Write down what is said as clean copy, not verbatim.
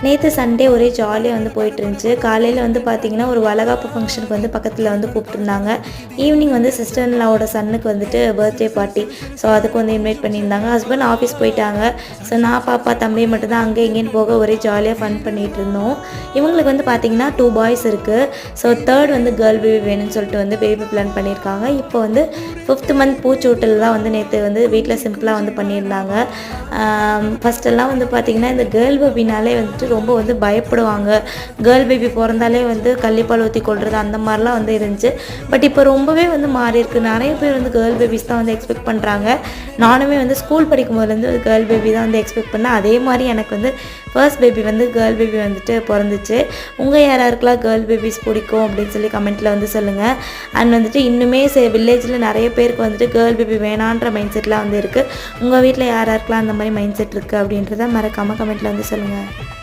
நேற்று சண்டே ஒரே ஜாலியாக வந்து போயிட்டு இருந்துச்சு. காலையில் வந்து பார்த்திங்கன்னா ஒரு வளகாப்பு ஃபங்க்ஷனுக்கு வந்து பக்கத்தில் வந்து கூப்பிட்டுருந்தாங்க. ஈவினிங் வந்து சிஸ்டர் இன் லாவோட சன்னுக்கு வந்துட்டு பர்த்டே பார்ட்டி. ஸோ அதுக்கு வந்து இன்வைட் பண்ணியிருந்தாங்க. ஹஸ்பண்ட் ஆஃபீஸ் போயிட்டாங்க. ஸோ நான் பாப்பா தம்பி மட்டும்தான் அங்கே இங்கேன்னு போக ஒரே ஜாலியாக ஃபன் பண்ணிகிட்டு இருந்தோம். இவங்களுக்கு வந்து பார்த்திங்கன்னா 2 பாய்ஸ் இருக்குது. ஸோ 3rd வந்து கேர்ள் பேபி வேணும்னு சொல்லிட்டு வந்து பேபி பிளான் பண்ணியிருக்காங்க. இப்போ வந்து 5th மந்த் பூச்சூட்டில் தான் வந்து நேற்று வந்து வீட்டில் சிம்பிளாக வந்து பண்ணியிருந்தாங்க. ஃபஸ்ட்டெல்லாம் வந்து பார்த்திங்கன்னா இந்த கேர்ள் பேபினாலே வந்துட்டு ரொம்ப வந்து பயப்படுவாங்க. கேர்ள் பேபி பிறந்தாலே வந்து கள்ளிப்பால் ஊற்றி கொள்வது அந்த மாதிரிலாம் வந்து இருந்துச்சு. பட் இப்போ ரொம்பவே வந்து மாறி இருக்குது. நிறைய பேர் வந்து கேர்ள் பேபிஸ் தான் வந்து எக்ஸ்பெக்ட் பண்ணுறாங்க. நானுமே வந்து ஸ்கூல் படிக்கும் போதுலேருந்து கேர்ள் பேபி தான் வந்து எக்ஸ்பெக்ட் பண்ணேன். அதே மாதிரி எனக்கு வந்து ஃபர்ஸ்ட் பேபி வந்து கேர்ள் பேபி வந்துட்டு பிறந்துச்சு. உங்கள் யாருக்கெல்லாம் கேர்ள் பேபிஸ் பிடிக்கும் அப்படின்னு சொல்லி கமெண்ட்டில் வந்து சொல்லுங்கள். அண்ட் வந்துட்டு இன்னுமே வில்லேஜில் நிறைய பேருக்கு வந்துட்டு கேர்ள் பேபி வேணான்ற மைண்ட் செட்லாம் வந்து இருக்குது. உங்கள் வீட்டில் யாருக்கெல்லாம் அந்த மாதிரி மைண்ட் செட் இருக்குது அப்படின்றத மறக்காமல் கமெண்ட்டில் வந்து சொல்லுங்கள்.